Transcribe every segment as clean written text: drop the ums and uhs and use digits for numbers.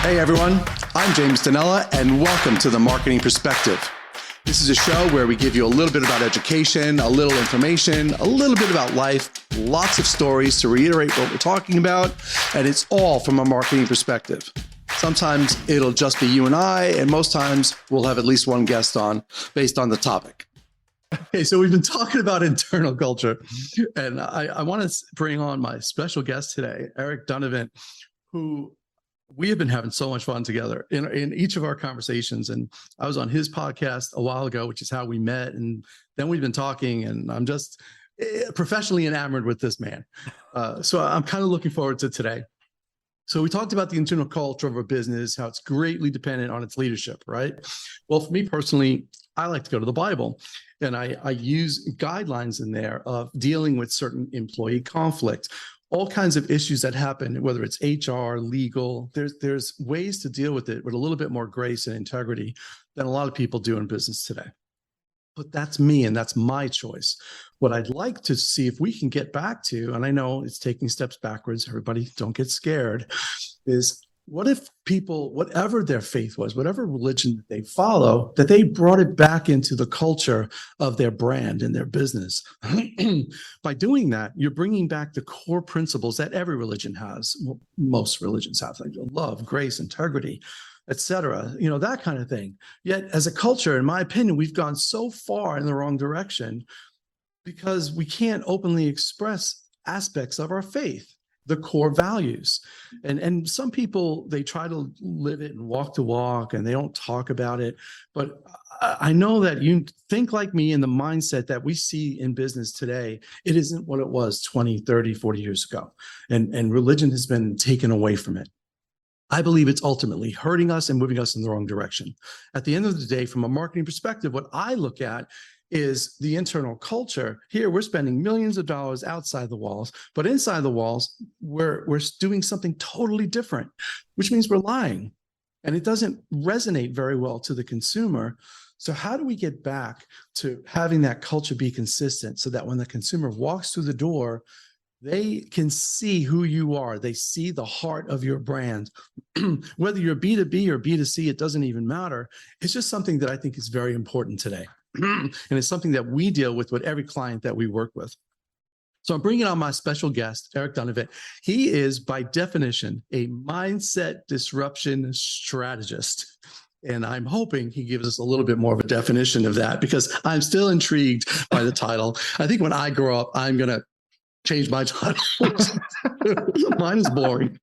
Hey everyone, I'm James Danella, and welcome to The Marketing Perspective. This is a show where we give you a little bit about education, a little information, a little bit about life, lots of stories to reiterate what we're talking about, and it's all from a marketing perspective. Sometimes it'll just be you and I, and most times we'll have at least one guest on based on the topic. Okay, so we've been talking about internal culture, and I want to bring on my special guest today, Eric Dunavant, who we have been having so much fun together in each of our conversations. And I was on his podcast a while ago, which is how we met. And then we've been talking, and I'm just professionally enamored with this man. So I'm kind of looking forward to today. So we talked about the internal culture of a business, how it's greatly dependent on its leadership, right? Well, for me personally, I like to go to the Bible, and I use guidelines in there of dealing with certain employee conflict, all kinds of issues that happen, whether it's HR, legal. There's ways to deal with it with a little bit more grace and integrity than a lot of people do in business today. But that's me, and that's my choice. What I'd like to see if we can get back to, and I know it's taking steps backwards, everybody don't get scared, is what if people, whatever their faith was, whatever religion that they follow, that they brought it back into the culture of their brand and their business. By doing that, you're bringing back the core principles that every religion has. Well, most religions have, like love, grace, integrity, etc., that kind of thing. Yet as a culture, in my opinion, we've gone so far in the wrong direction because we can't openly express aspects of our faith, the core values. And some people, they try to live it and walk the walk, and they don't talk about it. But I know that you think like me in the mindset that we see in business today. It isn't what it was 20, 30, 40 years ago. And religion has been taken away from it. I believe it's ultimately hurting us and moving us in the wrong direction. At the end of the day, from a marketing perspective, what I look at is the internal culture. Here, we're spending millions of dollars outside the walls, but inside the walls, we're doing something totally different, which means we're lying. And it doesn't resonate very well to the consumer. So how do we get back to having that culture be consistent so that when the consumer walks through the door, they can see who you are. They see the heart of your brand. Whether you're B2B or B2C, it doesn't even matter. It's just something that I think is very important today. And it's something that we deal with every client that we work with. So I'm bringing on my special guest, Eric Dunavant. He is, by definition, a mindset disruption strategist. And I'm hoping he gives us a little bit more of a definition of that, because I'm still intrigued by the title. I think when I grow up, I'm going to change my title. Mine is boring.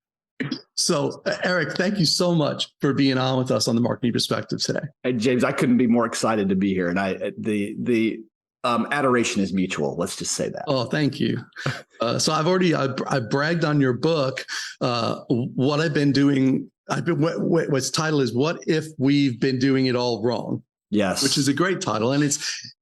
So, Eric, thank you so much for being on with us on The Marketing Perspective today. Hey, James, I couldn't be more excited to be here, and the adoration is mutual. Let's just say that. Oh, thank you. So I bragged on your book. What I've been doing. What's title is "What If We've Been Doing It All Wrong?" Yes, which is a great title, and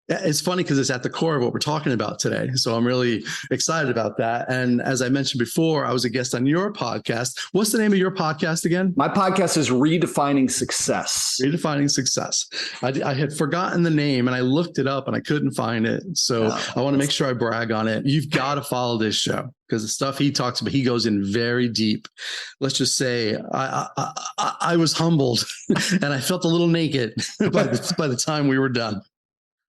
it's funny because it's at the core of what we're talking about today. So I'm really excited about that. And as I mentioned before, I was a guest on your podcast. What's the name of your podcast again? My podcast is Redefining Success. Redefining Success. I had forgotten the name, and I looked it up and I couldn't find it. So I want to make sure I brag on it. You've got to follow this show, because the stuff he talks about, he goes in very deep. Let's just say I was humbled and I felt a little naked by the time we were done.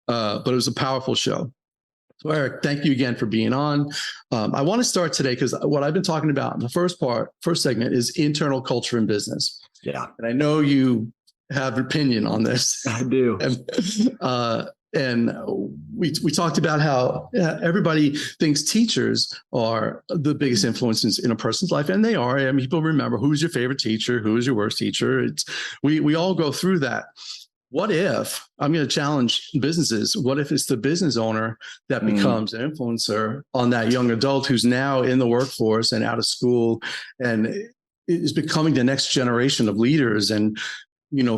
But it was a powerful show. So Eric, thank you again for being on. I want to start today because what I've been talking about in the first segment is internal culture in business. Yeah. And I know you have an opinion on this. I do. And we talked about how everybody thinks teachers are the biggest influences in a person's life, and they are. I mean, people remember who's your favorite teacher, who is your worst teacher. We all go through that. What if, I'm going to challenge businesses, what if it's the business owner that becomes an influencer on that young adult who's now in the workforce and out of school and is becoming the next generation of leaders and,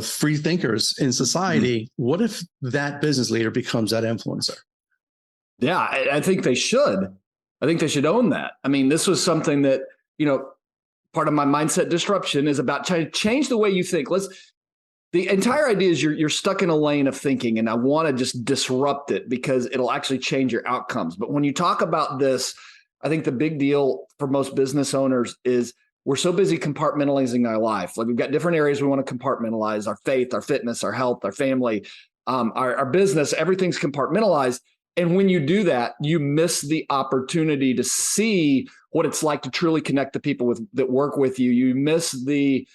free thinkers in society? What if that business leader becomes that influencer? Yeah, I think they should. I think they should own that. I mean, this was something that, part of my mindset disruption is about trying to change the way you think. The entire idea is you're stuck in a lane of thinking, and I want to just disrupt it because it'll actually change your outcomes. But when you talk about this, I think the big deal for most business owners is we're so busy compartmentalizing our life. Like we've got different areas we want to compartmentalize: our faith, our fitness, our health, our family, our business. Everything's compartmentalized. And when you do that, you miss the opportunity to see what it's like to truly connect to people that work with you. You miss the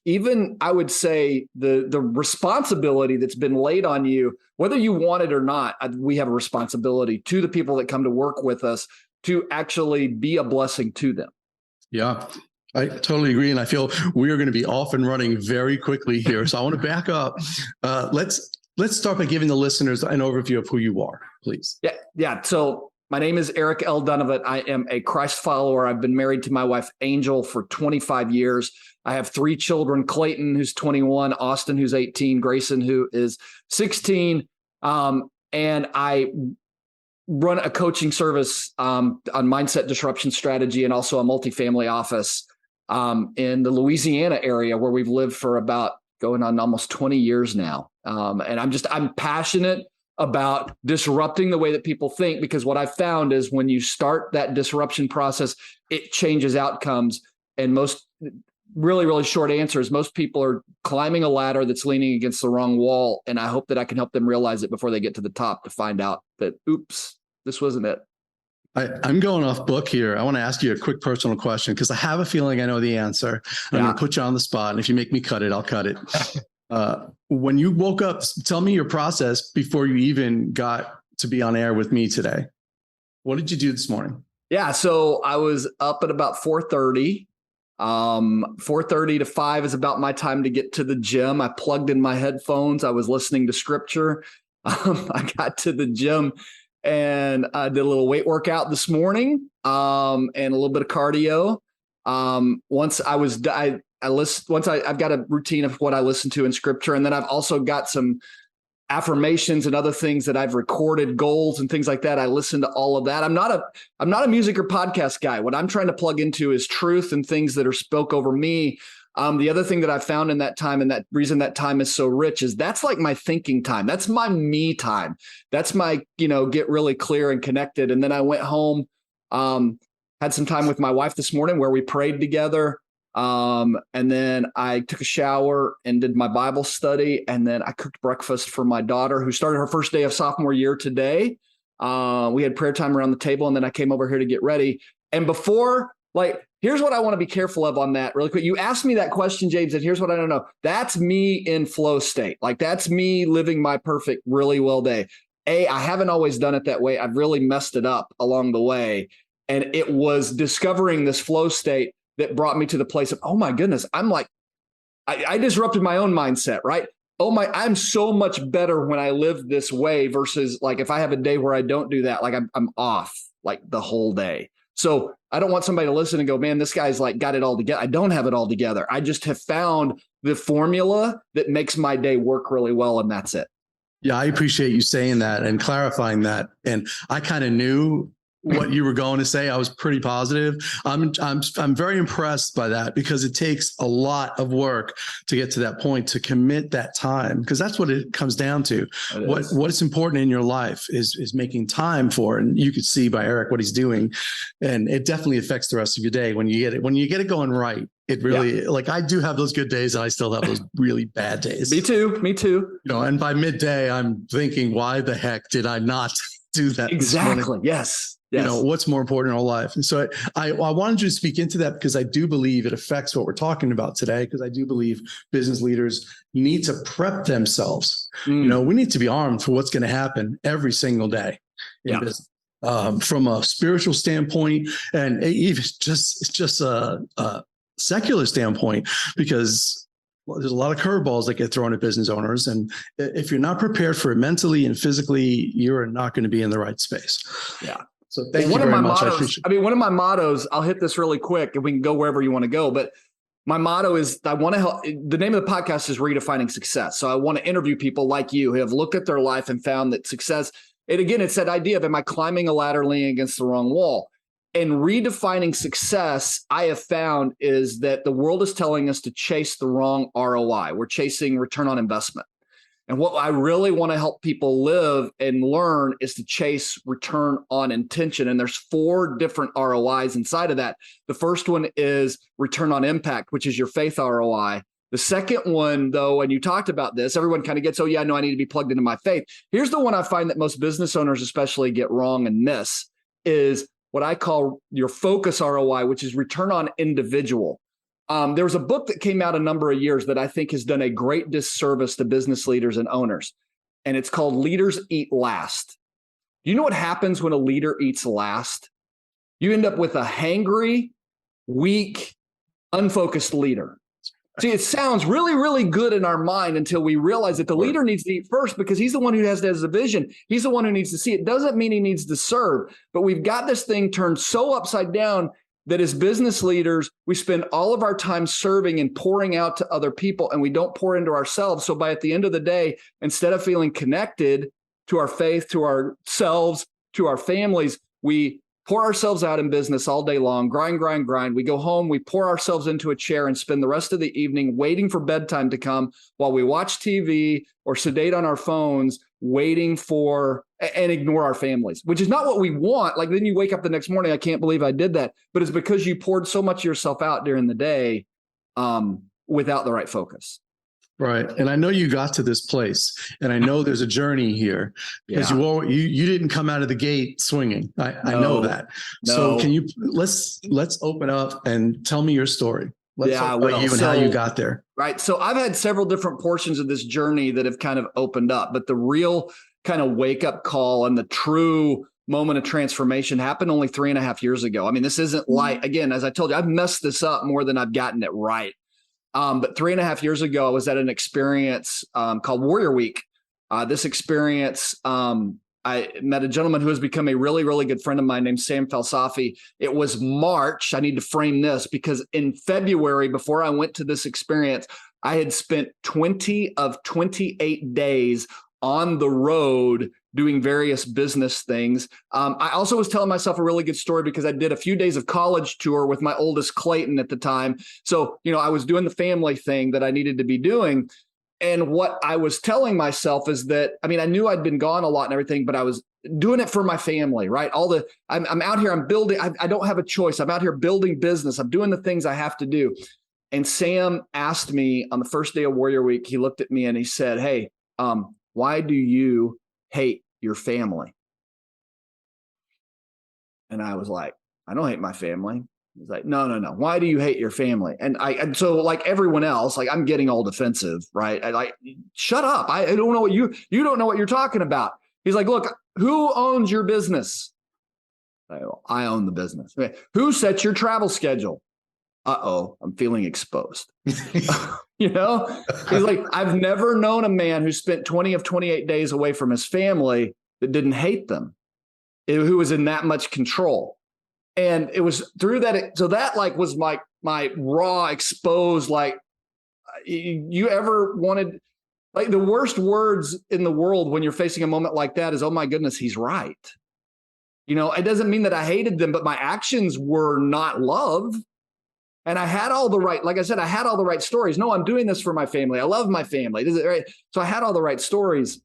even, I would say, the responsibility that's been laid on you, whether you want it or not. We have a responsibility to the people that come to work with us to actually be a blessing to them. Yeah, I totally agree. And I feel we are going to be off and running very quickly here. So I want to back up. Let's start by giving the listeners an overview of who you are, please. Yeah. So my name is Eric L. Dunavant. I am a Christ follower. I've been married to my wife, Angel, for 25 years. I have 3 children: Clayton, who's 21, Austin, who's 18, Grayson, who is 16. And I run a coaching service on mindset disruption strategy, and also a multifamily office in the Louisiana area, where we've lived for about going on almost 20 years now. And I'm passionate about disrupting the way that people think, because what I've found is when you start that disruption process, it changes outcomes. And most really, really short answer is most people are climbing a ladder that's leaning against the wrong wall. And I hope that I can help them realize it before they get to the top, to find out that, oops, this wasn't it. I'm going off book here. I want to ask you a quick personal question, because I have a feeling I know the answer. I'm going to put you on the spot. And if you make me cut it, I'll cut it. When you woke up, tell me your process before you even got to be on air with me today. What did you do this morning? Yeah. So I was up at about 4:30. 4:30 to 5 is about my time to get to the gym. I plugged in my headphones. I was listening to scripture. I got to the gym and I did a little weight workout this morning, and a little bit of cardio. I've got a routine of what I listen to in scripture. And then I've also got some affirmations and other things that I've recorded, goals and things like that. I listen to all of that. I'm not a music or podcast guy. What I'm trying to plug into is truth and things that are spoke over me. The other thing that I found in that time, and that reason that time is so rich, is that's like my thinking time. That's my me time. That's my, get really clear and connected. And then I went home, had some time with my wife this morning where we prayed together. And then I took a shower and did my Bible study. And then I cooked breakfast for my daughter, who started her first day of sophomore year today. We had prayer time around the table, and then I came over here to get ready. And here's what I want to be careful of on that really quick. You asked me that question, James, and here's what I don't know. That's me in flow state. Like that's me living my perfect, really well day. I haven't always done it that way. I've really messed it up along the way. And it was discovering this flow state that brought me to the place of, oh my goodness, I'm like, I disrupted my own mindset, right? I'm so much better when I live this way versus like, if I have a day where I don't do that, like I'm off like the whole day. So I don't want somebody to listen and go, man, this guy's like got it all together. I don't have it all together. I just have found the formula that makes my day work really well. And that's it. Yeah, I appreciate you saying that and clarifying that. And I kind of knew what you were going to say. I was pretty positive. I'm very impressed by that, because it takes a lot of work to get to that point, to commit that time, because that's what it comes down to. What is important in your life is making time for it. And you could see by Eric what he's doing, and it definitely affects the rest of your day when you get it going right. It really, like I do have those good days, and I still have those really bad days. Me too. And by midday, I'm thinking, why the heck did I not do that? Exactly. Yes. What's more important in our life. And so I wanted you to speak into that, because I do believe it affects what we're talking about today, because I do believe business leaders need to prep themselves. We need to be armed for what's going to happen every single day in business. From a spiritual standpoint, and even just a secular standpoint, because there's a lot of curveballs that get thrown at business owners. And if you're not prepared for it mentally and physically, you're not going to be in the right space. Yeah. So thank you very much. One of my mottos, I'll hit this really quick and we can go wherever you want to go. But my motto is, I want to help. The name of the podcast is Redefining Success. So I want to interview people like you who have looked at their life and found that success, and again, it's that idea of, am I climbing a ladder leaning against the wrong wall? And redefining success, I have found, is that the world is telling us to chase the wrong ROI. We're chasing return on investment. And what I really want to help people live and learn is to chase return on intention. And there's 4 different ROIs inside of that. The first one is return on impact, which is your faith ROI. The second one, though, and you talked about this, everyone kind of gets, oh, yeah, no, I need to be plugged into my faith. Here's the one I find that most business owners especially get wrong and miss is what I call your focus ROI, which is return on individual. There was a book that came out a number of years that I think has done a great disservice to business leaders and owners, and it's called Leaders Eat Last. Do you know what happens when a leader eats last? You end up with a hangry, weak, unfocused leader. See, it sounds really, really good in our mind until we realize that the leader needs to eat first because he's the one who has the vision. He's the one who needs to see it. Doesn't mean he needs to serve, but we've got this thing turned so upside down that as business leaders, we spend all of our time serving and pouring out to other people, and we don't pour into ourselves. So by at the end of the day, instead of feeling connected to our faith, to ourselves, to our families, we pour ourselves out in business all day long, grind. We go home, we pour ourselves into a chair and spend the rest of the evening waiting for bedtime to come while we watch TV or sedate on our phones, waiting for and ignore our families, which is not what we want. Like then you wake up the next morning, I can't believe I did that. But it's because you poured so much of yourself out during the day without the right focus. Right. And I know you got to this place, and I know there's a journey here because you didn't come out of the gate swinging. I know that. No. So can you, let's open up and tell me your story. Let's talk about you and how you got there. Right. So I've had several different portions of this journey that have kind of opened up, but the real kind of wake up call and the true moment of transformation happened only 3.5 years ago. I mean, this isn't like, again, as I told you, I've messed this up more than I've gotten it right. But 3.5 years ago, I was at an experience called Warrior Week. This experience, I met a gentleman who has become a really, really good friend of mine named Sam Falsafi. It was March. I need to frame this because in February, before I went to this experience, I had spent 20 of 28 days on the road doing various business things. I also was telling myself a really good story because I did a few days of college tour with my oldest Clayton at the time. So, I was doing the family thing that I needed to be doing. And what I was telling myself is that, I knew I'd been gone a lot and everything, but I was doing it for my family, right? I'm out here, I'm building, I don't have a choice. I'm out here building business. I'm doing the things I have to do. And Sam asked me on the first day of Warrior Week, he looked at me and he said, hey, why do you hate your family? And I was like, I don't hate my family. He's like, no. Why do you hate your family? And so like everyone else, like I'm getting all defensive, right? I like, shut up. I don't know what you don't know what you're talking about. He's like, look, who owns your business? I own the business. Okay. Who sets your travel schedule? I'm feeling exposed. He's like, I've never known a man who spent 20 of 28 days away from his family that didn't hate them, who was in that much control. And it was through that. So that like was my raw exposed, like you ever wanted, like the worst words in the world when you're facing a moment like that is, oh my goodness, he's right. It doesn't mean that I hated them, but my actions were not love. And I had all the right, like I said, I had all the right stories. No, I'm doing this for my family. I love my family. This is right. So I had all the right stories.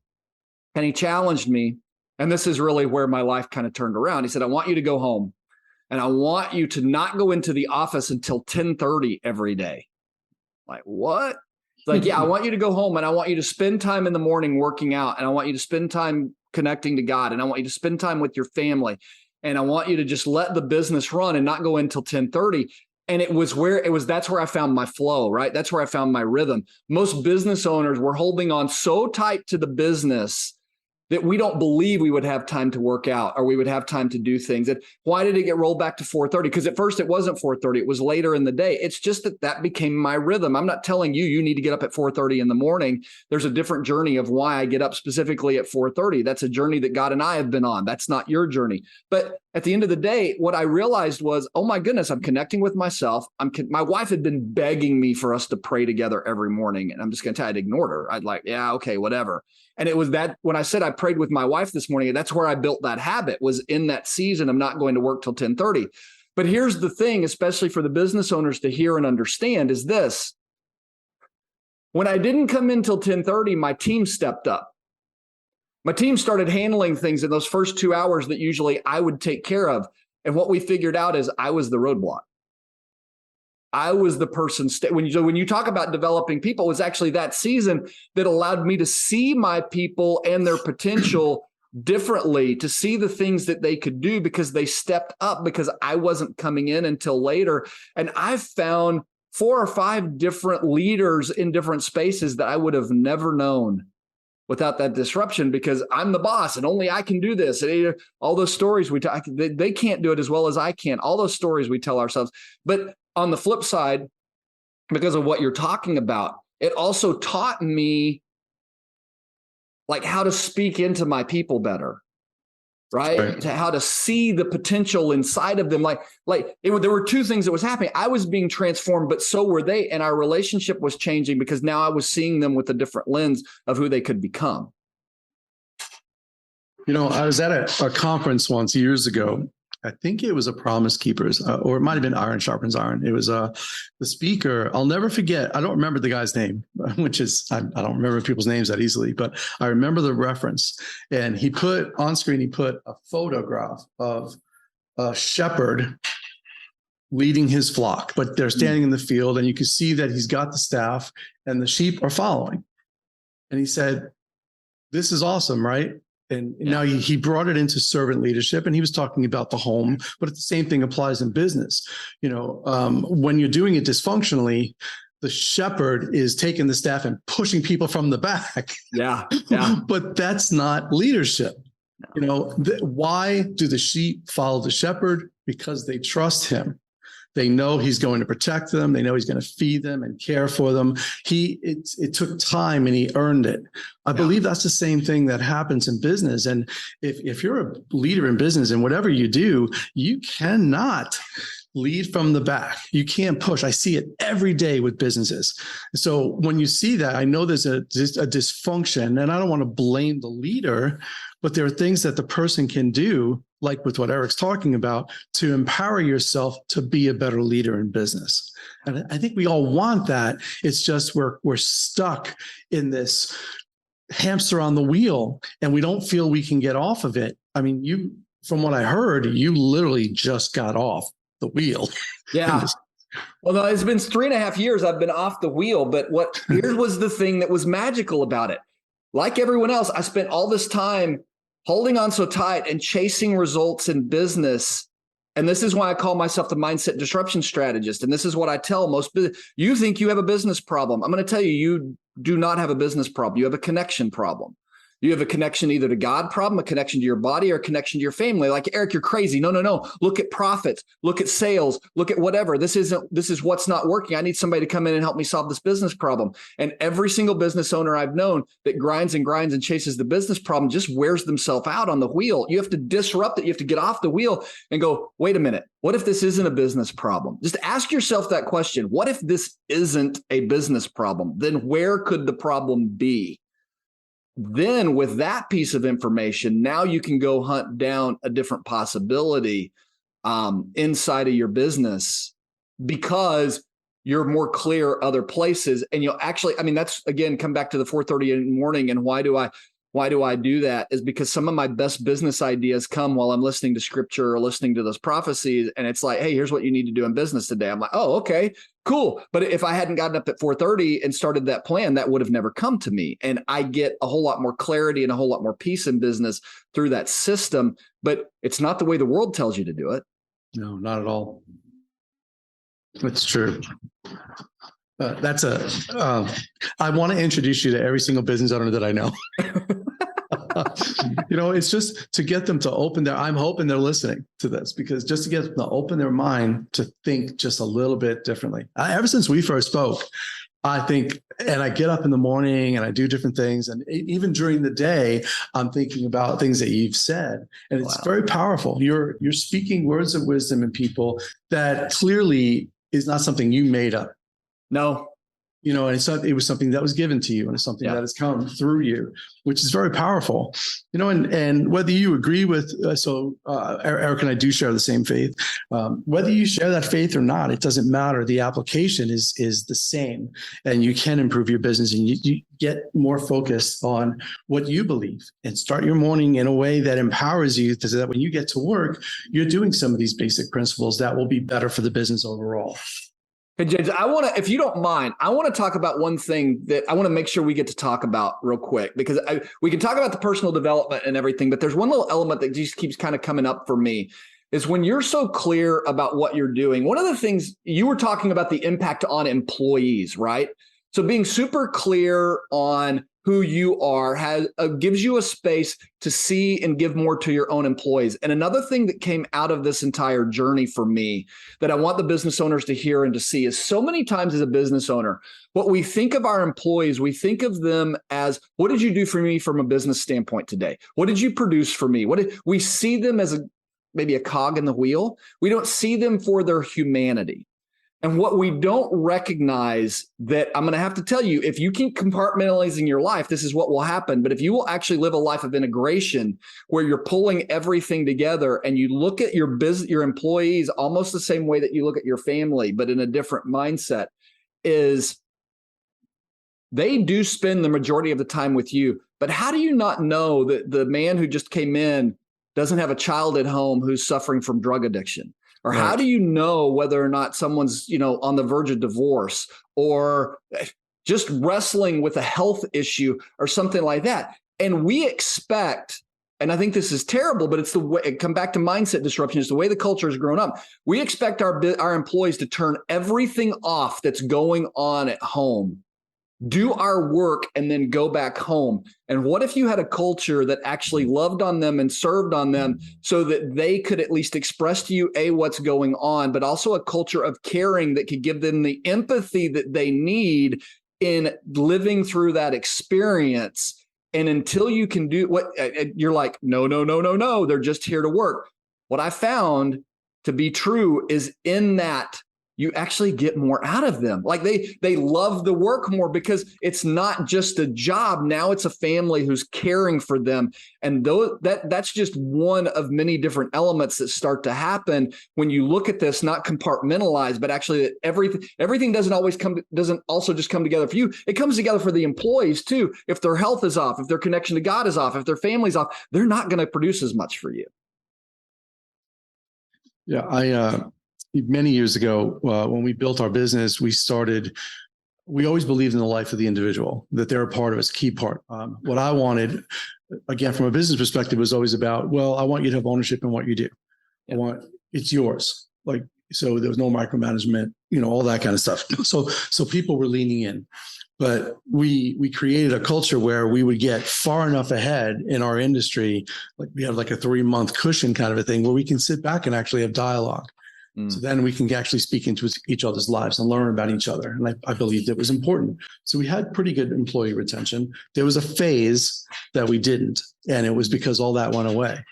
And he challenged me. And this is really where my life kind of turned around. He said, I want you to go home. And I want you to not go into the office until 10:30 every day. Like, what? It's like, yeah, I want you to go home and I want you to spend time in the morning working out. And I want you to spend time connecting to God. And I want you to spend time with your family. And I want you to just let the business run and not go until 10:30. And that's where I found my flow, right? That's where I found my rhythm. Most business owners were holding on so tight to the business that we don't believe we would have time to work out or we would have time to do things. And why did it get rolled back to 4:30? Because at first it wasn't 4:30. It was later in the day. It's just that became my rhythm. I'm not telling you need to get up at 4:30 in the morning. There's a different journey of why I get up specifically at 4:30. That's a journey that God and I have been on. That's not your journey. But at the end of the day, what I realized was, oh my goodness, I'm connecting with myself. My wife had been begging me for us to pray together every morning. And I'm just going to tell you, I'd ignored her. I'd like, yeah, okay, whatever. And it was that when I said I prayed with my wife this morning, that's where I built that habit, was in that season of not going to work till 10:30. But here's the thing, especially for the business owners to hear and understand, is this. When I didn't come in till 10:30, my team stepped up. My team started handling things in those first 2 hours that usually I would take care of. And what we figured out is I was the roadblock. I was the person. When you talk about developing people, it was actually that season that allowed me to see my people and their potential differently, to see the things that they could do because they stepped up, because I wasn't coming in until later. And I've found 4 or 5 different leaders in different spaces that I would have never known without that disruption, because I'm the boss and only I can do this. All those stories we talk, they can't do it as well as I can. All those stories we tell ourselves. But on the flip side, because of what you're talking about, it also taught me like how to speak into my people better, right? To how to see the potential inside of them. There were 2 things that was happening. I was being transformed, but so were they. And our relationship was changing because now I was seeing them with a different lens of who they could become. I was at a conference once years ago. I think it was a Promise Keepers, or it might have been Iron Sharpens Iron. It was the speaker. I'll never forget. I don't remember the guy's name, which is, I don't remember people's names that easily, but I remember the reference. And he put on screen, a photograph of a shepherd leading his flock, but they're standing in the field and you can see that he's got the staff and the sheep are following. And he said, "This is awesome, right?" And now he brought it into servant leadership, and he was talking about the home, but the same thing applies in business. When you're doing it dysfunctionally, the shepherd is taking the staff and pushing people from the back. Yeah. But that's not leadership. No. Why do the sheep follow the shepherd? Because they trust him. They know he's going to protect them. They know he's going to feed them and care for them. It took time and he earned it. I believe that's the same thing that happens in business. And if you're a leader in business and whatever you do, you cannot lead from the back. You can't push. I see it every day with businesses. So when you see that, I know there's a dysfunction, and I don't want to blame the leader, but there are things that the person can do, like with what Eric's talking about, to empower yourself to be a better leader in business. And I think we all want that. It's just we're stuck in this hamster on the wheel and we don't feel we can get off of it. I mean, from what I heard, you literally just got off the wheel. Yeah. Well, no, it's been 3.5 years I've been off the wheel, but here was the thing that was magical about it. Like everyone else, I spent all this time holding on so tight and chasing results in business. And this is why I call myself the mindset disruption strategist. And this is what I tell most business. You think you have a business problem. I'm going to tell you, you do not have a business problem. You have a connection problem. You have a connection either to God problem, a connection to your body, or a connection to your family. Like, Eric, you're crazy. No. Look at profits. Look at sales. Look at whatever. This is what's not working. I need somebody to come in and help me solve this business problem. And every single business owner I've known that grinds and chases the business problem just wears themselves out on the wheel. You have to disrupt it. You have to get off the wheel and go, wait a minute. What if this isn't a business problem? Just ask yourself that question. What if this isn't a business problem? Then where could the problem be? Then with that piece of information, now you can go hunt down a different possibility inside of your business, because you're more clear other places. And you'll actually, that's, again, come back to the 4:30 in the morning. And why do I do that? Is because some of my best business ideas come while I'm listening to scripture or listening to those prophecies. And it's like, hey, here's what you need to do in business today. I'm like, oh, okay, cool. But if I hadn't gotten up at 4:30 and started that plan, that would have never come to me. And I get a whole lot more clarity and a whole lot more peace in business through that system. But it's not the way the world tells you to do it. No, not at all. It's true. I want to introduce you to every single business owner that I know. It's just to get them to I'm hoping they're listening to this, because just to get them to open their mind to think just a little bit differently. Ever since we first spoke, I think, and I get up in the morning and I do different things. And even during the day, I'm thinking about things that you've said. And it's very powerful. You're speaking words of wisdom in people that clearly is not something you made up. No. And it was something that was given to you, and it's something that has come through you, which is very powerful. And whether you agree with, Eric and I do share the same faith. Whether you share that faith or not, it doesn't matter. The application is the same, and you can improve your business, and you get more focused on what you believe, and start your morning in a way that empowers you, so that when you get to work, you're doing some of these basic principles that will be better for the business overall. Hey, James, if you don't mind, I want to talk about one thing that I want to make sure we get to talk about real quick, because we can talk about the personal development and everything, but there's one little element that just keeps kind of coming up for me, is when you're so clear about what you're doing. One of the things you were talking about, the impact on employees, right? So being super clear on who you are gives you a space to see and give more to your own employees. And another thing that came out of this entire journey for me that I want the business owners to hear and to see is, so many times as a business owner, what we think of our employees, we think of them as, what did you do for me from a business standpoint today? What did you produce for me? We see them as maybe a cog in the wheel. We don't see them for their humanity. And what we don't recognize, that I'm going to have to tell you, if you keep compartmentalizing your life, this is what will happen. But if you will actually live a life of integration, where you're pulling everything together and you look at your employees almost the same way that you look at your family, but in a different mindset, is they do spend the majority of the time with you. But how do you not know that the man who just came in doesn't have a child at home who's suffering from drug addiction? Or Right. How do you know whether or not someone's, on the verge of divorce, or just wrestling with a health issue or something like that? And we expect, and I think this is terrible, but it's the way, come back to mindset disruption, is the way the culture has grown up. We expect our employees to turn everything off that's going on at home, do our work, and then go back home. And what if you had a culture that actually loved on them and served on them, so that they could at least express to you, what's going on, but also a culture of caring that could give them the empathy that they need in living through that experience. And until you can do what you're like, no, they're just here to work. What I found to be true is, in that, you actually get more out of them. Like they love the work more, because it's not just a job. Now it's a family who's caring for them. And that's just one of many different elements that start to happen when you look at this, not compartmentalized, but actually that everything doesn't also just come together for you. It comes together for the employees too. If their health is off, if their connection to God is off, if their family's off, they're not going to produce as much for you. Yeah, many years ago, when we built our business, we always believed in the life of the individual, that they're a part of it, a key part. What I wanted, again, from a business perspective, was always about, I want you to have ownership in what you do. It's yours. So there was no micromanagement, all that kind of stuff. So people were leaning in. But we created a culture where we would get far enough ahead in our industry, like we have like a 3-month cushion kind of a thing, where we can sit back and actually have dialogue. So then we can actually speak into each other's lives and learn about each other. And I believed it was important. So we had pretty good employee retention. There was a phase that we didn't, and it was because all that went away.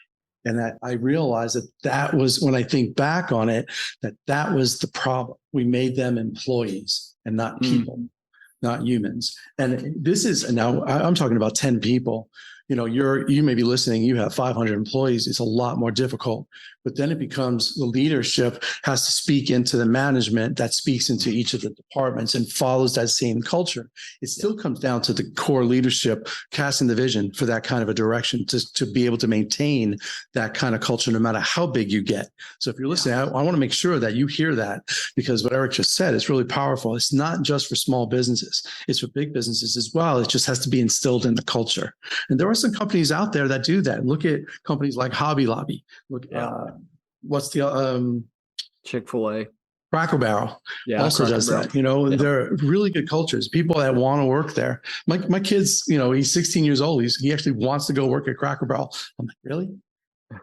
And I realized that was, when I think back on it, that was the problem. We made them employees and not people, not humans. And this is, now I'm talking about 10 people. You may be listening, you have 500 employees. It's a lot more difficult. But then it becomes, the leadership has to speak into the management that speaks into each of the departments and follows that same culture. It still comes down to the core leadership casting the vision for that kind of a direction to be able to maintain that kind of culture, no matter how big you get. So if you're listening, I want to make sure that you hear that, because what Eric just said is really powerful. It's not just for small businesses. It's for big businesses as well. It just has to be instilled in the culture. And there are some companies out there that do that. Look at companies like Hobby Lobby. Look, what's the Chick-fil-A, Cracker Barrel also does that. They're really good cultures. People that want to work there. My kid's, he's 16 years old. He actually wants to go work at Cracker Barrel. I'm like, really?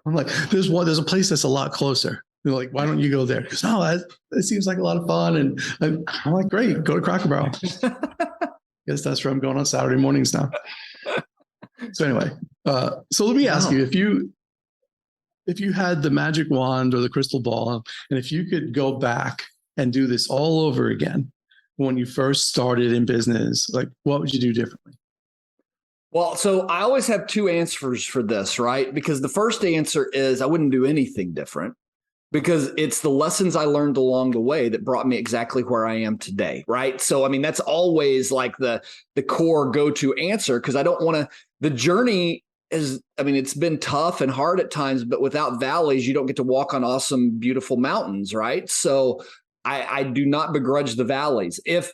I'm like, there's a place that's a lot closer. They're like, why don't you go there? Because that seems like a lot of fun. And I'm like, great, go to Cracker Barrel. Guess that's where I'm going on Saturday mornings now. So anyway, so let me ask you, if you had the magic wand or the crystal ball, and if you could go back and do this all over again, when you first started in business? Like, what would you do differently? Well, so I always have two answers for this, right? Because the first answer is I wouldn't do anything different, because it's the lessons I learned along the way that brought me exactly where I am today, right? So, I mean, that's always like the core go-to answer, because I don't want to, the journey is, I mean, it's been tough and hard at times, but without valleys, you don't get to walk on awesome, beautiful mountains, right? So I do not begrudge the valleys. If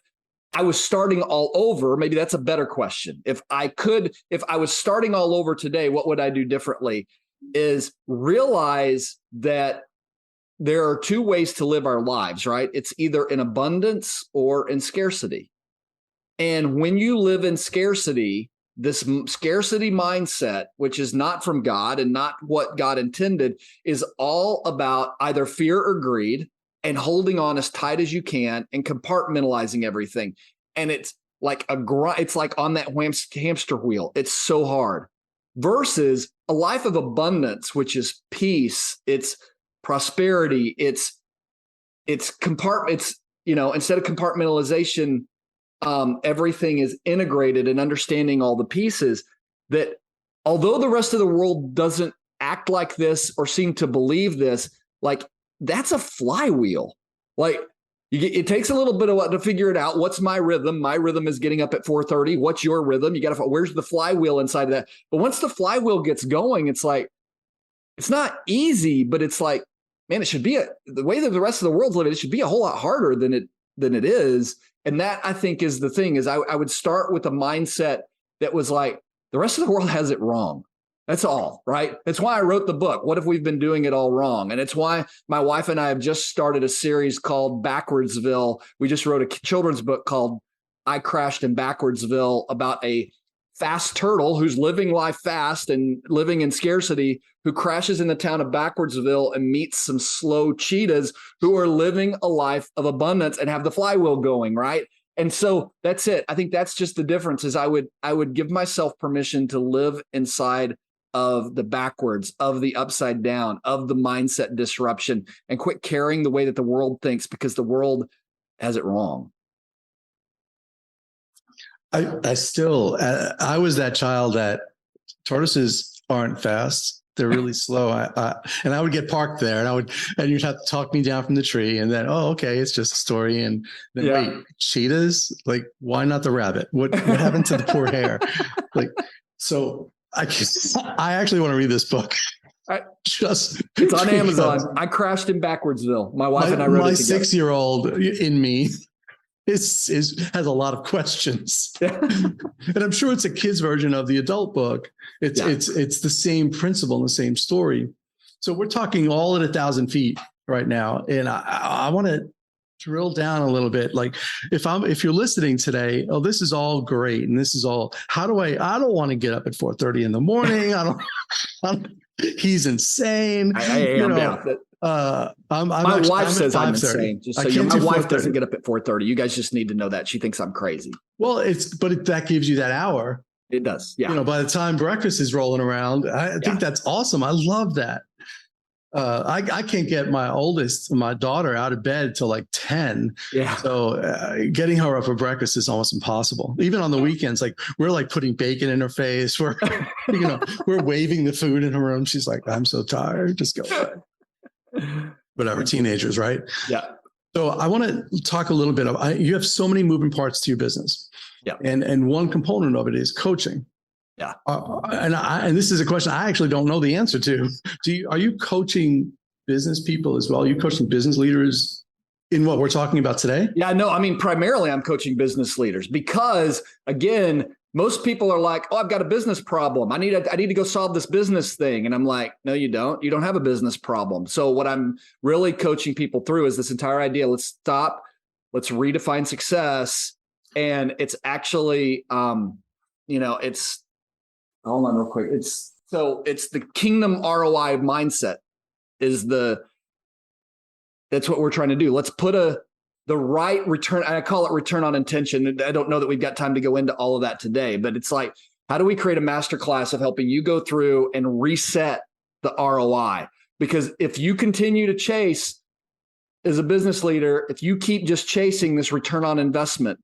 I was starting all over, maybe that's a better question. If I was starting all over today, what would I do differently? Is realize that there are two ways to live our lives, right? It's either in abundance or in scarcity. And when you live in scarcity, this scarcity mindset, which is not from God and not what God intended, is all about either fear or greed, and holding on as tight as you can and compartmentalizing everything. And it's like it's like on that hamster wheel. It's so hard. Versus a life of abundance, which is peace, it's prosperity, it's instead of compartmentalization, everything is integrated and understanding all the pieces. That although the rest of the world doesn't act like this or seem to believe this, like, that's a flywheel. Like, it takes a little bit of to figure it out. What's my rhythm? My rhythm is getting up at 4:30. What's your rhythm? You got to, where's the flywheel inside of that? But once the flywheel gets going, it's like, it's not easy, but it's like, man, it should be the way that the rest of the world's living, it should be a whole lot harder than it is. And that, I think, is the thing, is I would start with a mindset that was like, the rest of the world has it wrong. That's all, right? That's why I wrote the book, What If We've Been Doing It All Wrong? And it's why my wife and I have just started a series called Backwardsville. We just wrote a children's book called I Crashed in Backwardsville, about a fast turtle who's living life fast and living in scarcity, who crashes in the town of Backwardsville and meets some slow cheetahs who are living a life of abundance and have the flywheel going, right? And so that's it. I think that's just the difference, is I would give myself permission to live inside of the backwards, of the upside down, of the mindset disruption, and quit caring the way that the world thinks, because the world has it wrong. I still, I was that child that tortoises aren't fast. They're really slow. And I would get parked there, and you'd have to talk me down from the tree, and then, oh, okay, it's just a story. And then, wait, cheetahs? Like, why not the rabbit? What happened to the poor hare? Like, so I actually want to read this book. It's on Amazon. I Crashed in Backwardsville. My wife and I wrote it together. 6-year-old in me has a lot of questions. And I'm sure it's a kid's version of the adult book. It's the same principle and the same story. So we're talking all at 1,000 feet right now. And I want to drill down a little bit. Like, if you're listening today, oh, this is all great. And this is all, I don't want to get up at 4:30 in the morning. He's insane. I am. My wife says I'm insane. Just so my wife doesn't get up at 4:30. You guys just need to know that. She thinks I'm crazy. Well, that gives you that hour. It does. Yeah. By the time breakfast is rolling around, I think that's awesome. I love that. I can't get my daughter out of bed till like 10. Yeah. So getting her up for breakfast is almost impossible. Even on the weekends, like, we're like putting bacon in her face. We're waving the food in her room. She's like, I'm so tired. Just go away. Whatever, teenagers, right? Yeah. So I want to talk a little bit of, you have so many moving parts to your business. Yeah. And one component of it is coaching. Yeah. And this is a question I actually don't know the answer to. Are you coaching business people as well? Are you coaching business leaders in what we're talking about today? Yeah, no, I mean, primarily I'm coaching business leaders, because, again, most people are like, oh, I've got a business problem. I need to go solve this business thing. And I'm like, no, you don't. You don't have a business problem. So what I'm really coaching people through is this entire idea. Let's stop. Let's redefine success. And it's actually, it's, hold on real quick. It's the kingdom ROI mindset that's what we're trying to do. Let's put the right return. I call it return on intention. I don't know that we've got time to go into all of that today, but it's like, how do we create a masterclass of helping you go through and reset the ROI? Because if you continue to chase, as a business leader, if you keep just chasing this return on investment,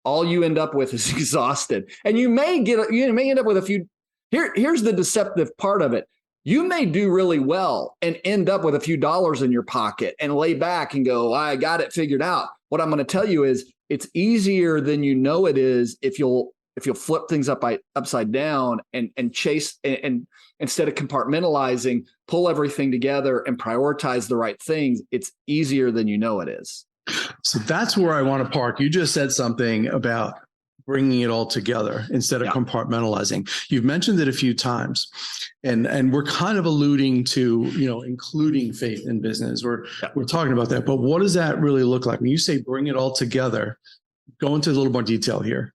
all you end up with is exhausted. And you may end up with a few. Here's the deceptive part of it. You may do really well and end up with a few dollars in your pocket and lay back and go, I got it figured out. What I'm going to tell you is it's easier than you know it is if you'll flip things upside down and chase and instead of compartmentalizing, pull everything together and prioritize the right things. It's easier than you know it is. So that's where I want to park. You just said something about bringing it all together instead of compartmentalizing. You've mentioned it a few times, and we're kind of alluding to, including faith in business. We're talking about that, but what does that really look like when you say bring it all together? Go into a little more detail here.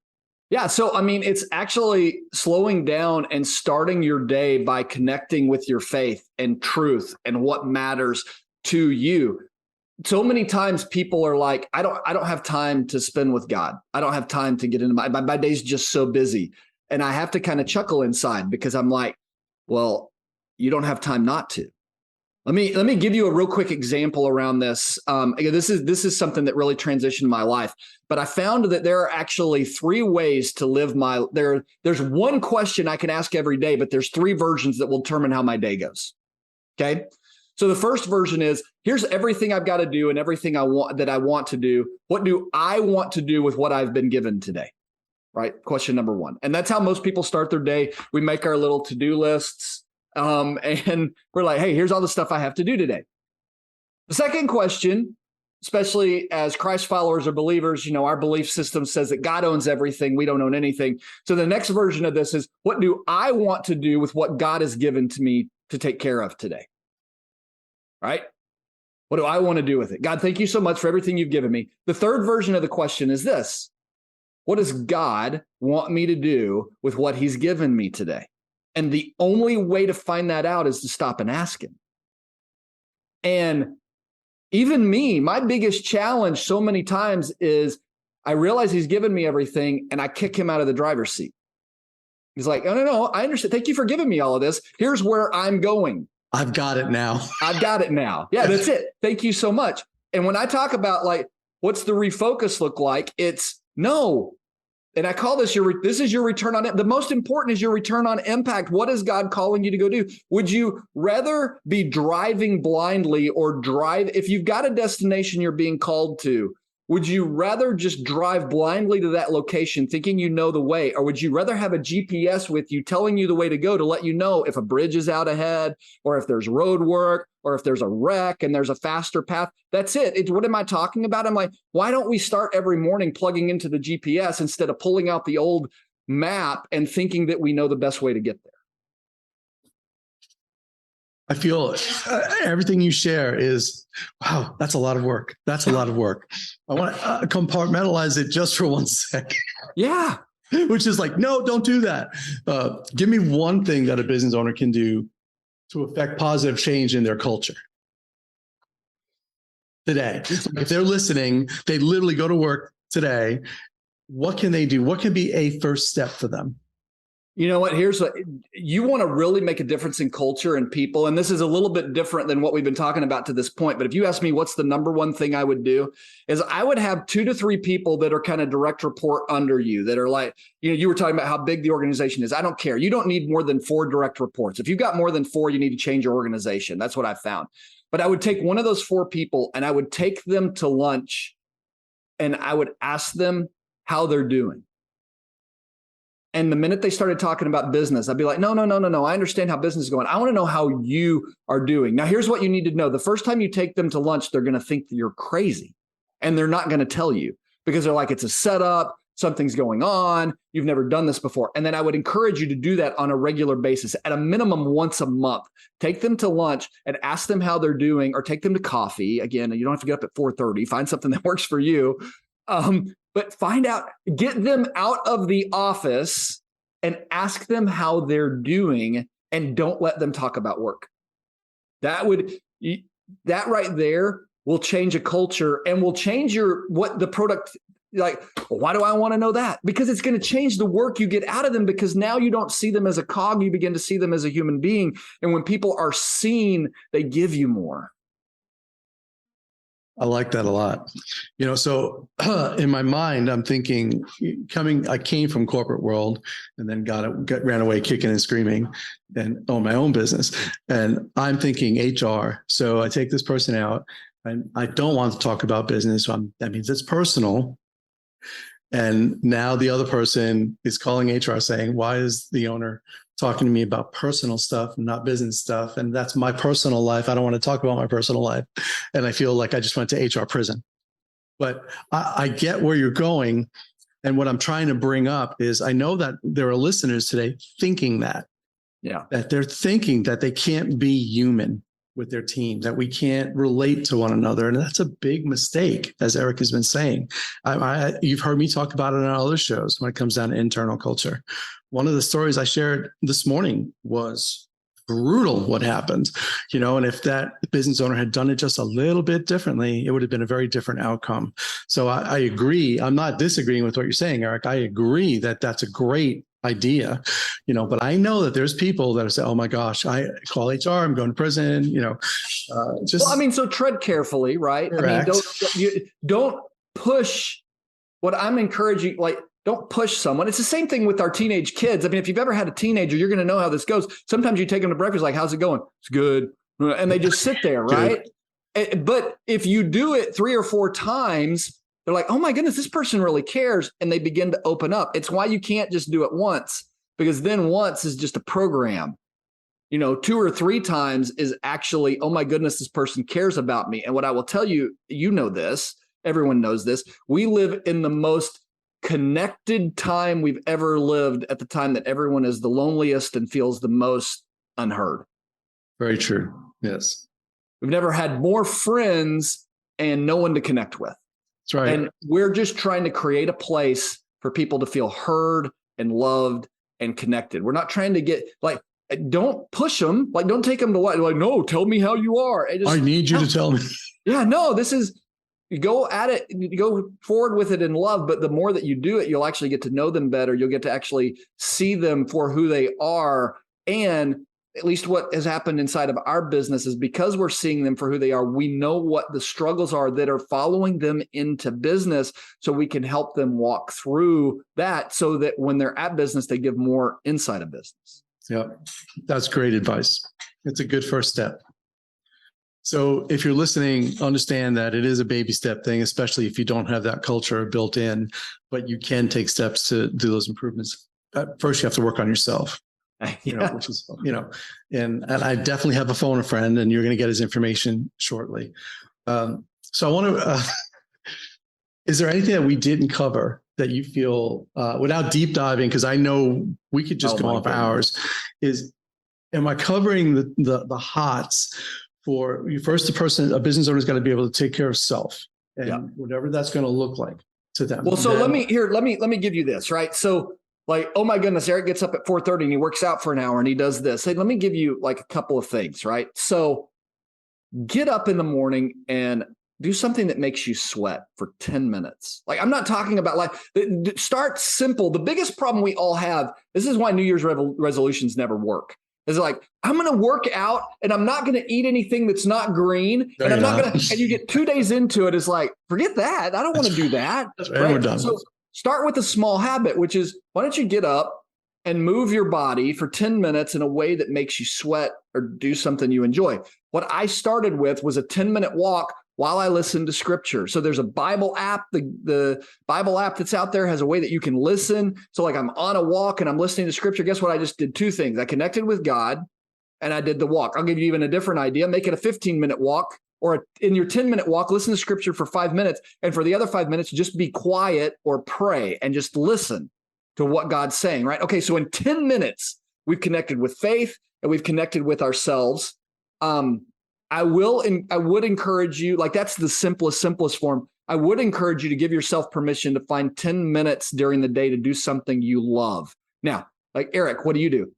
Yeah. So, it's actually slowing down and starting your day by connecting with your faith and truth and what matters to you. So many times people are like, I don't have time to spend with God. I don't have time to get into my day's just so busy. And I have to kind of chuckle inside because I'm like, well, you don't have time not to. Let me give you a real quick example around this. Again, this is something that really transitioned my life, but I found that there are actually 3 ways to live there's one question I can ask every day, but there's 3 versions that will determine how my day goes. Okay. So the first version is, here's everything I've got to do and everything I want to do. What do I want to do with what I've been given today? Right? Question number 1. And that's how most people start their day. We make our little to-do lists. And we're like, hey, here's all the stuff I have to do today. The second question, especially as Christ followers or believers, our belief system says that God owns everything. We don't own anything. So the next version of this is, what do I want to do with what God has given to me to take care of today? Right? What do I want to do with it? God, thank you so much for everything you've given me. The third version of the question is this: what does God want me to do with what he's given me today? And the only way to find that out is to stop and ask him. And even me, my biggest challenge so many times is I realize he's given me everything and I kick him out of the driver's seat. He's like, no, I understand. Thank you for giving me all of this. Here's where I'm going. I've got it now. I've got it now. Yeah, that's it. Thank you so much. And when I talk about what's the refocus look like? It's no. And I call this this is your return on it. The most important is your return on impact. What is God calling you to go do? Would you rather be driving blindly or if you've got a destination you're being called to, would you rather just drive blindly to that location thinking you know the way? Or would you rather have a GPS with you telling you the way to go to let you know if a bridge is out ahead or if there's road work or if there's a wreck and there's a faster path? That's it. What am I talking about? I'm like, why don't we start every morning plugging into the GPS instead of pulling out the old map and thinking that we know the best way to get there? I feel everything you share is, wow, that's a lot of work. That's a lot of work. I want to compartmentalize it just for 1 second. Yeah. Which is like, no, don't do that. Give me one thing that a business owner can do to affect positive change in their culture today. If they're listening, they literally go to work today. What can they do? What can be a first step for them? You know what? You want to really make a difference in culture and people. And this is a little bit different than what we've been talking about to this point. But if you ask me, what's the number one thing I would do is I would have 2 to 3 people that are kind of direct report under you that are like, you were talking about how big the organization is. I don't care. You don't need more than 4 direct reports. If you've got more than 4, you need to change your organization. That's what I found. But I would take one of those 4 people and I would take them to lunch and I would ask them how they're doing. And the minute they started talking about business, I'd be like, no. I understand how business is going. I want to know how you are doing. Now, here's what you need to know. The first time you take them to lunch, they're going to think that you're crazy. And they're not going to tell you because they're like, it's a setup. Something's going on. You've never done this before. And then I would encourage you to do that on a regular basis, at a minimum once a month. Take them to lunch and ask them how they're doing, or take them to coffee. Again, you don't have to get up at 4:30. Find something that works for you. But find out, get them out of the office and ask them how they're doing, and don't let them talk about work. That right there will change a culture and will change what the product, like, why do I want to know that? Because it's going to change the work you get out of them, because now you don't see them as a cog, you begin to see them as a human being. And when people are seen, they give you more. I like that a lot. So in my mind, I'm thinking I came from corporate world and then ran away kicking and screaming and own my own business. And I'm thinking HR. So I take this person out and I don't want to talk about business. So that means it's personal. And now the other person is calling HR saying, why is the owner talking to me about personal stuff and not business stuff? And that's my personal life. I don't want to talk about my personal life. And I feel like I just went to HR prison. But I get where you're going. And what I'm trying to bring up is I know that there are listeners today thinking that they're thinking that they can't be human with their team, that we can't relate to one another. And that's a big mistake, as Eric has been saying. You've heard me talk about it on other shows when it comes down to internal culture. One of the stories I shared this morning was brutal what happened, and if that business owner had done it just a little bit differently, it would have been a very different outcome. So I agree. I'm not disagreeing with what you're saying, Eric. I agree that that's a great idea, but I know that there's people that are saying, oh my gosh, I call HR, I'm going to prison, so tread carefully, right? Correct. I mean, don't push what I'm encouraging, don't push someone. It's the same thing with our teenage kids. I mean, if you've ever had a teenager, you're going to know how this goes. Sometimes you take them to breakfast, like, how's it going? It's good. And they just sit there, right? But if you do it 3 or 4 times, they're like, oh my goodness, this person really cares. And they begin to open up. It's why you can't just do it once, because then once is just a program. 2 or 3 times is actually, oh my goodness, this person cares about me. And what I will tell you, this, everyone knows this. We live in the most connected time we've ever lived, at the time that everyone is the loneliest and feels the most unheard. Very true. Yes. We've never had more friends and no one to connect with. That's right. And we're just trying to create a place for people to feel heard and loved and connected. We're not trying to get don't push them. Don't take them to no, tell me how you are. I need you to tell me. Yeah, no, you go at it, you go forward with it in love, but the more that you do it, you'll actually get to know them better. You'll get to actually see them for who they are. And at least what has happened inside of our business is, because we're seeing them for who they are, we know what the struggles are that are following them into business, so we can help them walk through that, so that when they're at business, they give more inside of business. Yeah, that's great advice. It's a good first step. So if you're listening, understand that it is a baby step thing, especially if you don't have that culture built in, but you can take steps to do those improvements. First, you have to work on yourself, which is, and I definitely have a phone a friend, and you're going to get his information shortly. So I want to, is there anything that we didn't cover that you feel, without deep diving, because I know we could just go off hours, am I covering the hots? For you, first, a business owner has got to be able to take care of self, and whatever that's going to look like to them. Well, so let me give you this, right? So oh my goodness, Eric gets up at 4:30 and he works out for an hour and he does this. Hey, let me give you a couple of things, right? So get up in the morning and do something that makes you sweat for 10 minutes. I'm not talking about start simple. The biggest problem we all have, this is why New Year's resolutions never work. Is I'm going to work out and I'm not going to eat anything that's not green. And I'm not going to, and you get 2 days into it. It's forget that. I don't want to do that. That's right. We're done. So start with a small habit, which is, why don't you get up and move your body for 10 minutes in a way that makes you sweat or do something you enjoy. What I started with was a 10-minute walk while I listen to scripture. So there's a Bible app. The Bible app that's out there has a way that you can listen. So I'm on a walk and I'm listening to scripture. Guess what? I just did 2 things. I connected with God and I did the walk. I'll give you even a different idea. Make it a 15-minute walk, or in your 10-minute walk, listen to scripture for 5 minutes. And for the other 5 minutes, just be quiet or pray and just listen to what God's saying, right? Okay, so in 10 minutes, we've connected with faith and we've connected with ourselves. I would encourage you, that's the simplest form. I would encourage you to give yourself permission to find 10 minutes during the day to do something you love. Now, Eric, what do?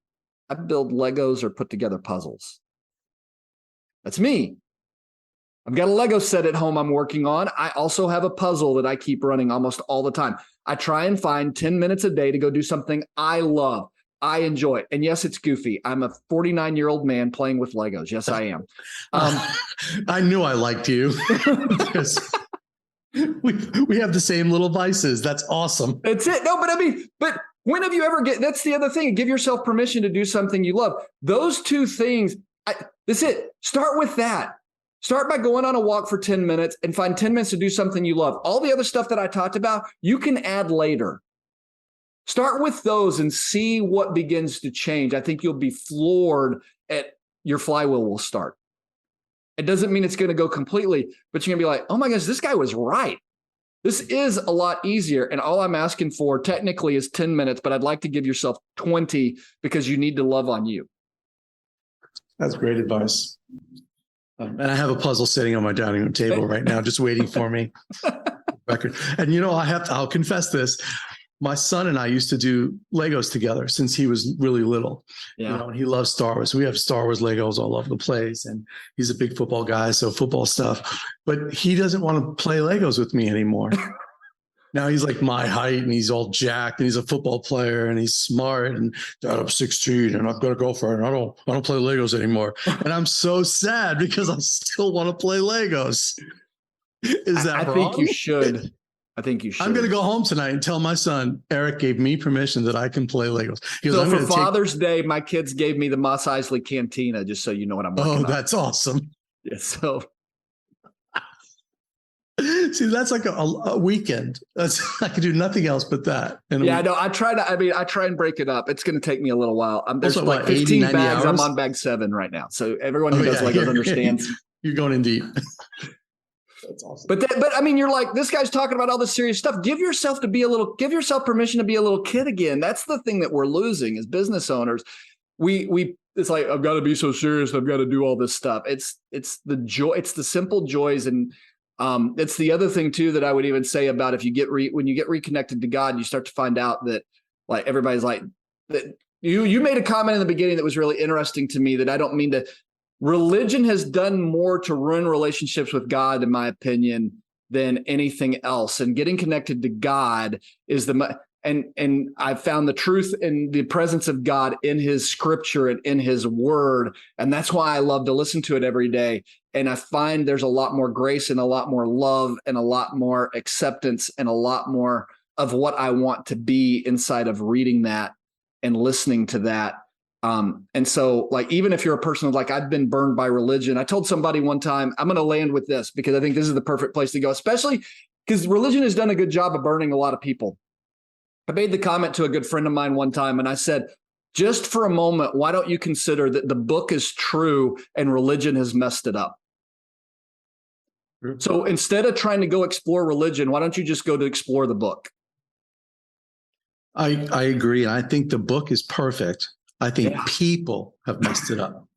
I build Legos or put together puzzles. That's me. I've got a Lego set at home I'm working on. I also have a puzzle that I keep running almost all the time. I try and find 10 minutes a day to go do something I love. I enjoy it. And yes, it's goofy. I'm a 49-year-old man playing with Legos. Yes, I am. I knew I liked you because we have the same little vices. That's awesome. That's it. No, but when have you ever that's the other thing. Give yourself permission to do something you love. Those two things, that's it. Start with that. Start by going on a walk for 10 minutes and find 10 minutes to do something you love. All the other stuff that I talked about, you can add later. Start with those and see what begins to change. I think you'll be floored at your flywheel will start. It doesn't mean it's going to go completely, but you're going to be like, oh my gosh, this guy was right. This is a lot easier. And all I'm asking for technically is 10 minutes, but I'd like to give yourself 20 because you need to love on you. That's great advice. And I have a puzzle sitting on my dining room table right now, just waiting for me. And I'll confess this. My son and I used to do Legos together since he was really little. Yeah. And he loves Star Wars. We have Star Wars Legos all over the place. And he's a big football guy, so football stuff. But he doesn't want to play Legos with me anymore. Now he's like my height and he's all jacked and he's a football player and he's smart and Dad, I'm 16 and I've got a girlfriend. I don't play Legos anymore. And I'm so sad because I still want to play Legos. Is that wrong? I think you should. I'm going to go home tonight and tell my son, Eric gave me permission that I can play Legos. So for Father's Day, my kids gave me the Mos Eisley Cantina, just so you know what I'm working on. Oh, that's awesome. Yeah, so. See, that's like a weekend. I could do nothing else but that. I try and break it up. It's going to take me a a little while. There's also, like 15 80, bags. hours? I'm on bag 7 right now. So everyone who does Legos understands. You're going in deep. That's awesome. But you're like, this guy's talking about all this serious stuff. Give yourself permission to be a little kid again. That's the thing that we're losing as business owners. It's like, I've got to be so serious. I've got to do all this stuff. It's the joy. It's the simple joys. And it's the other thing too, that I would even say about if you when you get reconnected to God, you start to find out that like, everybody's like that. You made a comment in the beginning that was really interesting to me that I don't mean to. Religion has done more to ruin relationships with God, in my opinion, than anything else. And getting connected to God is and I've found the truth in the presence of God in his scripture and in his word. And that's why I love to listen to it every day. And I find there's a lot more grace and a lot more love and a lot more acceptance and a lot more of what I want to be inside of reading that and listening to that. And so like, even if you're a person who's like, I've been burned by religion, I told somebody one time, I'm going to land with this because I think this is the perfect place to go, especially because religion has done a good job of burning a lot of people. I made the comment to a good friend of mine one time and I said, just for a moment, why don't you consider that the book is true and religion has messed it up? So instead of trying to go explore religion, why don't you just go to explore the book? I agree. And I think the book is perfect. I think people have messed it up.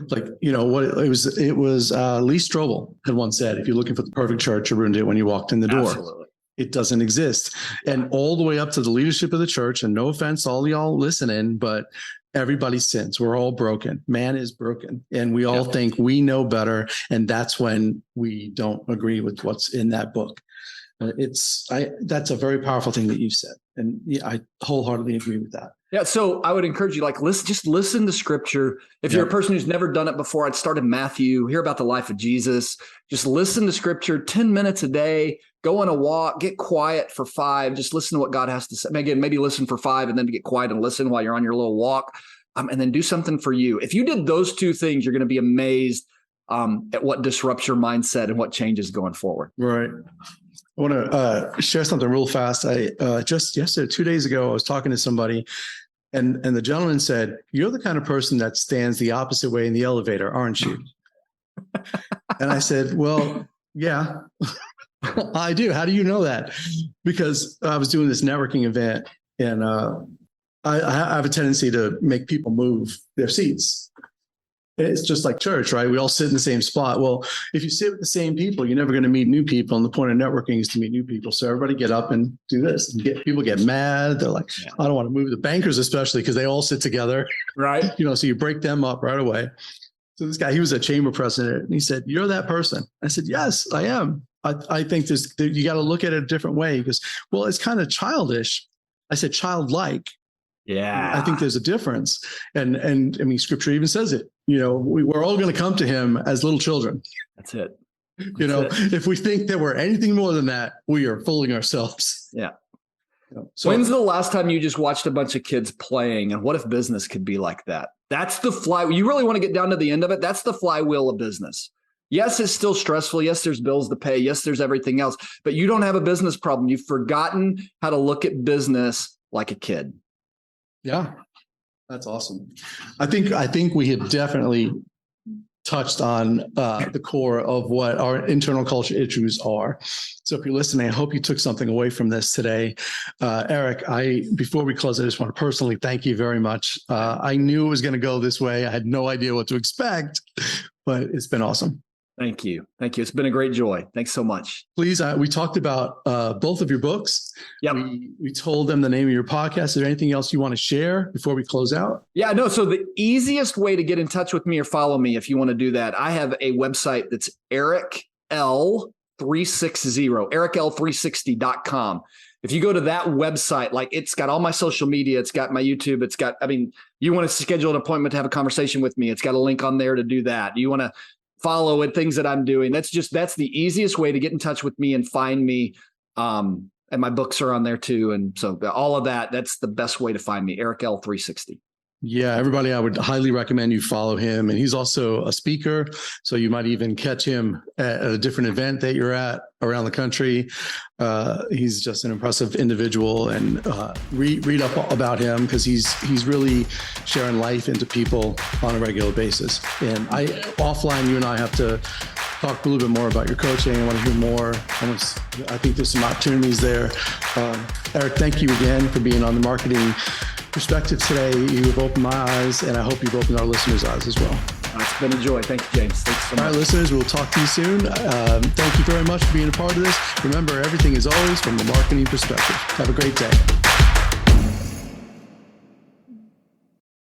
Like, what it was Lee Strobel had once said, if you're looking for the perfect church, you ruined it when you walked in the door. Absolutely. It doesn't exist. And all the way up to the leadership of the church, and no offense, all y'all listening, but everybody sins. We're all broken. Man is broken. And we all think we know better. And that's when we don't agree with what's in that book. That's a very powerful thing that you said. And I wholeheartedly agree with that. Yeah. So I would encourage you, just listen to scripture. If you're a person who's never done it before, I'd start in Matthew, hear about the life of Jesus, just listen to scripture 10 minutes a day, go on a walk, get quiet for 5, just listen to what God has to say. Again, maybe listen for 5 and then to get quiet and listen while you're on your little walk. And then do something for you. If you did those 2 things, you're going to be amazed at what disrupts your mindset and what changes going forward. Right. I want to share something real fast. I just yesterday, 2 days ago, I was talking to somebody and the gentleman said, you're the kind of person that stands the opposite way in the elevator, aren't you? And I said, well, yeah, I do. How do you know that? Because I was doing this networking event and I have a tendency to make people move their seats. It's just like church, right? We all sit in the same spot. Well, if you sit with the same people, you're never going to meet new people. And the point of networking is to meet new people. So everybody get up and do this. And people get mad. They're like, I don't want to move. The bankers, especially, because they all sit together. Right. So you break them up right away. So this guy, he was a chamber president. And he said, you're that person. I said, yes, I am. I think you got to look at it a different way. He goes, well, it's kind of childish. I said, childlike. Yeah. I think there's a difference. And I mean, scripture even says it, we're all going to come to him as little children. That's it. If we think that we're anything more than that, we are fooling ourselves. Yeah. So when's the last time you just watched a bunch of kids playing? And what if business could be like that? That's the you really want to get down to the end of it. That's the flywheel of business. Yes, it's still stressful. Yes, there's bills to pay. Yes, there's everything else, but you don't have a business problem. You've forgotten how to look at business like a kid. Yeah, that's awesome. I think we have definitely touched on the core of what our internal culture issues are. So if you're listening, I hope you took something away from this today. Eric, before we close, I just want to personally thank you very much. I knew it was going to go this way. I had no idea what to expect, but it's been awesome. Thank you. Thank you. It's been a great joy. Thanks so much. Please, we talked about both of your books. Yep. We told them the name of your podcast. Is there anything else you want to share before we close out? Yeah, no. So the easiest way to get in touch with me or follow me, if you want to do that, I have a website that's EricL360, EricL360.com. If you go to that website, like it's got all my social media, it's got my YouTube, it's got, you want to schedule an appointment to have a conversation with me, it's got a link on there to do that. You want to follow it, things that I'm doing. That's the easiest way to get in touch with me and find me. And my books are on there too. And so all of that, that's the best way to find me, EricL360. Yeah, everybody, I would highly recommend you follow him. And he's also a speaker. So you might even catch him at a different event that you're at around the country. He's just an impressive individual, and read up about him because he's really sharing life into people on a regular basis. And offline, you and I have to talk a little bit more about your coaching. I want to hear more. I think there's some opportunities there. Eric, thank you again for being on the Marketing Perspective today. You have opened my eyes, and I hope you've opened our listeners' eyes as well. It's been a joy. Thank you, James. Thanks so much. All right, listeners, we'll talk to you soon. Thank you very much for being a part of this. Remember, everything is always from the marketing perspective. Have a great day.